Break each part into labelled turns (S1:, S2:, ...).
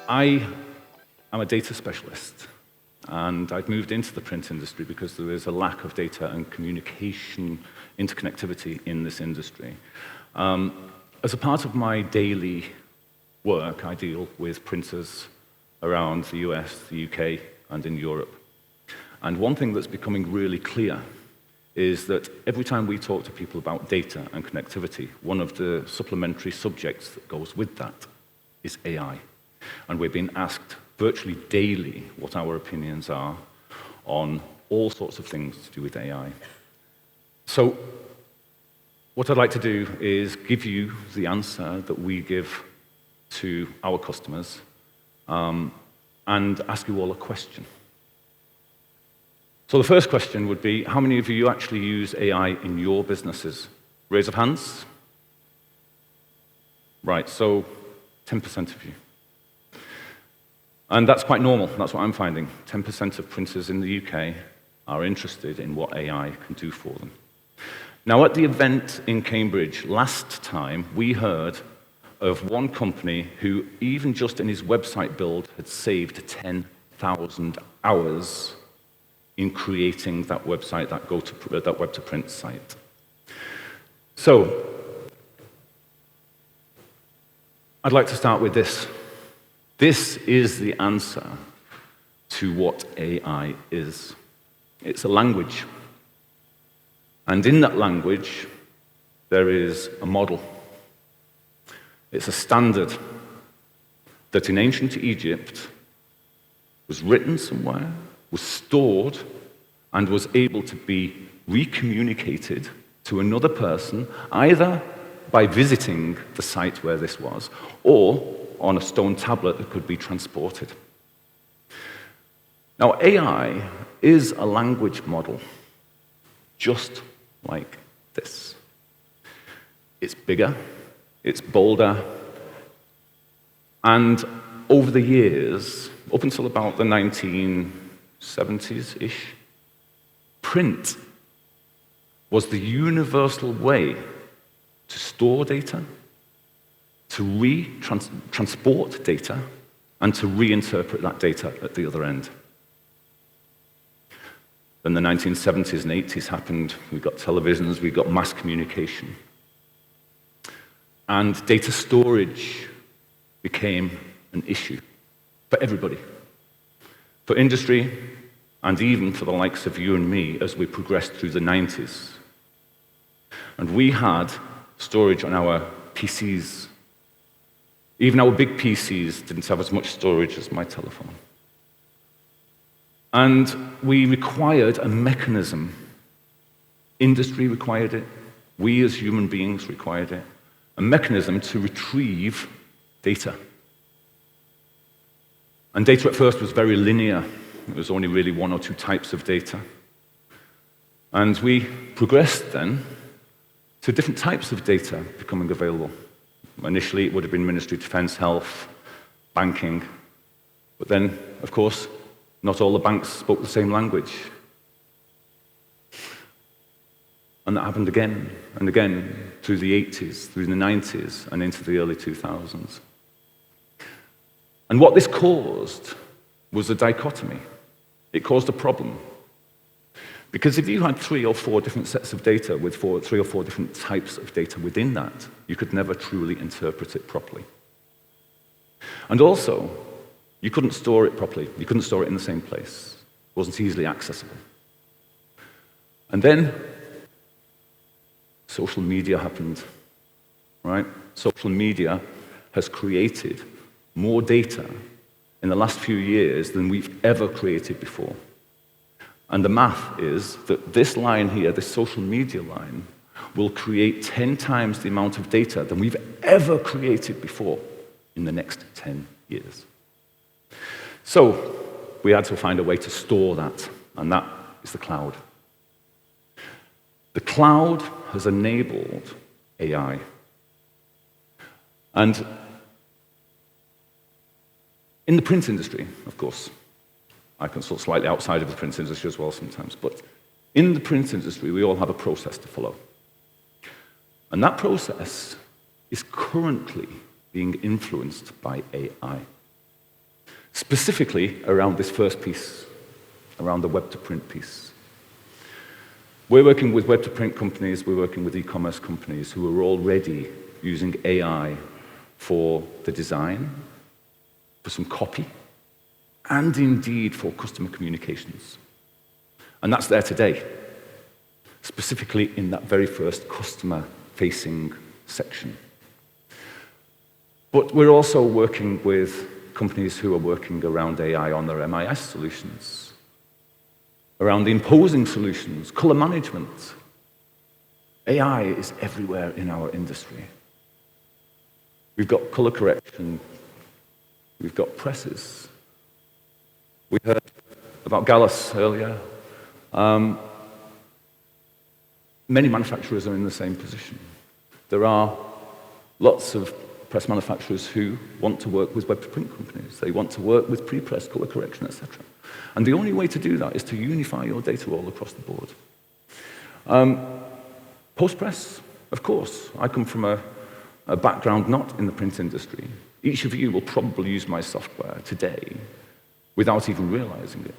S1: I am a data specialist, and I've moved into the print industry because there is a lack of data and communication interconnectivity in this industry. As a part of my daily work, I deal with printers around the US, the UK, and in Europe. And one thing that's becoming really clear is that every time we talk to people about data and connectivity, one of the supplementary subjects that goes with that is AI. And we're being asked virtually daily what our opinions are on all sorts of things to do with AI. So what I'd like to do is give you the answer that we give to our customers and ask you all a question. So the first question would be, how many of you actually use AI in your businesses? Raise of hands. Right, so 10% of you. And that's quite normal, that's what I'm finding. 10% of printers in the UK are interested in what AI can do for them. Now, at the event in Cambridge last time, we heard of one company who, even just in his website build, had saved 10,000 hours in creating that website, that web-to-print site. So, I'd like to start with this. This is the answer to what AI is. It's a language. And in that language, there is a model. It's a standard that in ancient Egypt was written somewhere, was stored, and was able to be recommunicated to another person, either by visiting the site where this was, or on a stone tablet that could be transported. Now, AI is a language model, just like this. It's bigger, it's bolder, and over the years, up until about the 1970s-ish, print was the universal way to store data, to transport data, and to reinterpret that data at the other end. Then the 1970s and 80s happened. We got televisions, we got mass communication. And data storage became an issue for everybody. For industry, and even for the likes of you and me as we progressed through the 90s. And we had storage on our PCs. Even our big PCs didn't have as much storage as my telephone. And we required a mechanism. Industry required it. We as human beings required it. A mechanism to retrieve data. And data at first was very linear. It was only really one or two types of data. And we progressed then to different types of data becoming available. Initially, it would have been Ministry of Defense, Health, banking. But then, of course, not all the banks spoke the same language. And that happened again and again through the 80s, through the 90s, and into the early 2000s. And what this caused was a dichotomy. It caused a problem. Because if you had 3 or 4 different sets of data with 3 or 4 different types of data within that, you could never truly interpret it properly. And also, you couldn't store it properly. You couldn't store it in the same place. It wasn't easily accessible. And then, social media happened, right? Social media has created more data in the last few years than we've ever created before. And the math is that this line here, this social media line, will create 10 times the amount of data than we've ever created before in the next 10 years. So we had to find a way to store that, and that is the cloud. The cloud has enabled AI. And in the print industry, of course, I consult slightly outside of the print industry as well sometimes, but in the print industry, we all have a process to follow. And that process is currently being influenced by AI. specifically around this first piece, around the web-to-print piece. We're working with web-to-print companies, we're working with e-commerce companies who are already using AI for the design, for some copy, and indeed for customer communications. And that's there today, specifically in that very first customer-facing section. But we're also working with companies who are working around AI on their MIS solutions, around the imposing solutions, color management. AI is everywhere in our industry. We've got color correction, we've got presses. We heard about Gallus earlier. Many manufacturers are in the same position. There are lots of press manufacturers who want to work with web-to-print companies. They want to work with pre-press, color correction, etc. And the only way to do that is to unify your data all across the board. Post-press, of course. I come from a background not in the print industry. Each of you will probably use my software today without even realizing it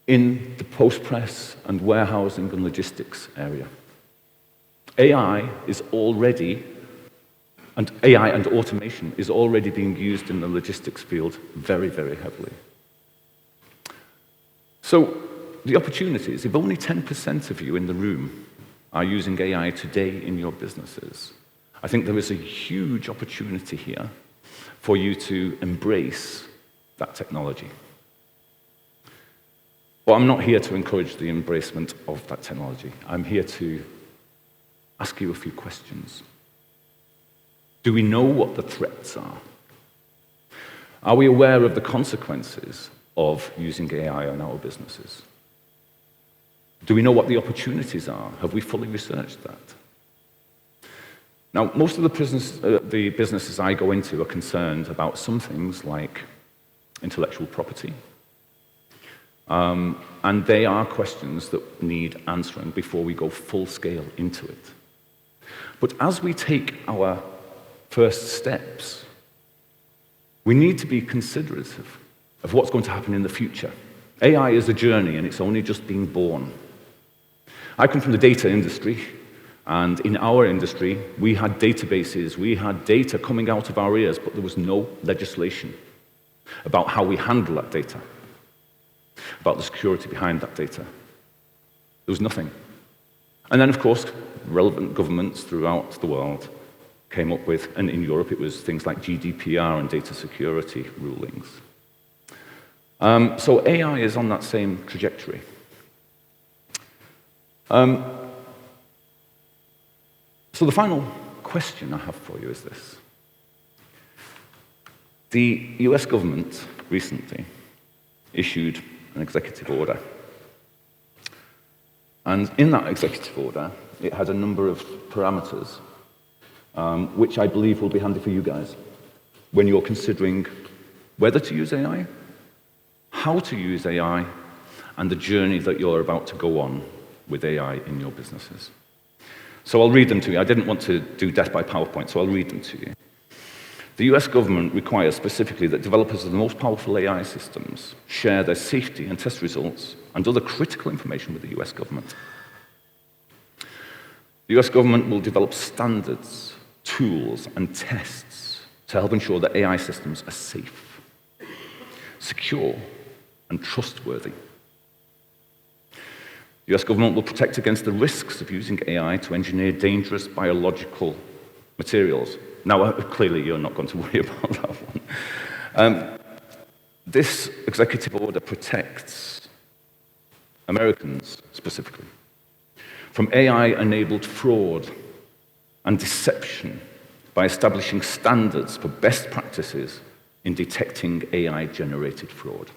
S1: in the post-press and warehousing and logistics area. AI and automation is already being used in the logistics field very, very heavily. So the opportunities, if only 10% of you in the room are using AI today in your businesses, I think there is a huge opportunity here for you to embrace that technology. But I'm not here to encourage the embracement of that technology. I'm here to ask you a few questions. Do we know what the threats are? Are we aware of the consequences of using AI in our businesses? Do we know what the opportunities are? Have we fully researched that? Now, most of the businesses I go into are concerned about some things like intellectual property. And they are questions that need answering before we go full scale into it. But as we take our first steps, we need to be considerate of what's going to happen in the future. AI is a journey, and it's only just being born. I come from the data industry, and in our industry, we had databases, we had data coming out of our ears, but there was no legislation about how we handle that data, about the security behind that data. There was nothing. And then, of course, relevant governments throughout the world came up with, and in Europe it was things like GDPR and data security rulings. So AI is on that same trajectory. So the final question I have for you is this. The US government recently issued an executive order. And in that executive order, it had a number of parameters, which I believe will be handy for you guys when you're considering whether to use AI, how to use AI, and the journey that you're about to go on with AI in your businesses. So I'll read them to you. I didn't want to do death by PowerPoint, so I'll read them to you. The US government requires specifically that developers of the most powerful AI systems share their safety and test results and other critical information with the US government. The US government will develop standards, tools, and tests to help ensure that AI systems are safe, secure, and trustworthy. The US government will protect against the risks of using AI to engineer dangerous biological materials. Now, clearly, you're not going to worry about that one. This executive order protects Americans, specifically, from AI-enabled fraud and deception by establishing standards for best practices in detecting AI-generated fraud.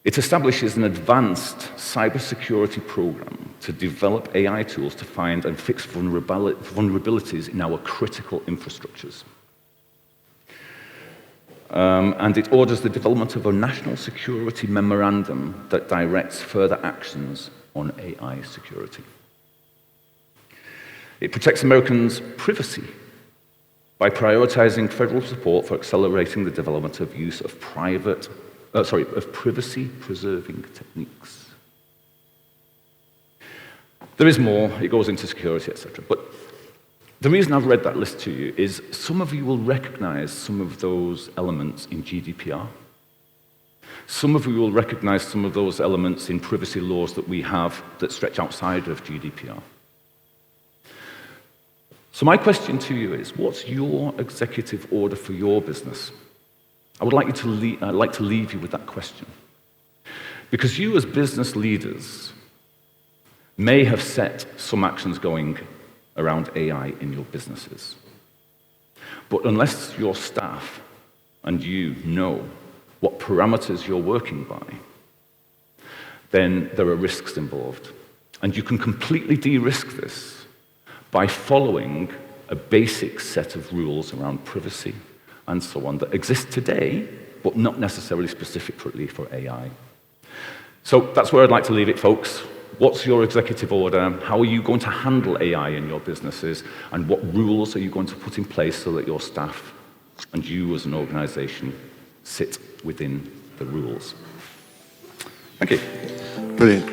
S1: It establishes an advanced cybersecurity program to develop AI tools to find and fix vulnerabilities in our critical infrastructures. And it orders the development of a national security memorandum that directs further actions on AI security. It protects Americans' privacy by prioritizing federal support for accelerating the development of use of privacy-preserving techniques. There is more, it goes into security, etc. But the reason I've read that list to you is some of you will recognize some of those elements in GDPR. Some of you will recognize some of those elements in privacy laws that we have that stretch outside of GDPR. So my question to you is, what's your executive order for your business? I would like I'd like to leave you with that question. Because you as business leaders may have set some actions going around AI in your businesses. But unless your staff and you know what parameters you're working by, then there are risks involved. And you can completely de-risk this by following a basic set of rules around privacy and so on that exist today, but not necessarily specifically for AI. So that's where I'd like to leave it, folks. What's your executive order? How are you going to handle AI in your businesses? And what rules are you going to put in place so that your staff and you as an organization sit within the rules? Thank you.
S2: Brilliant.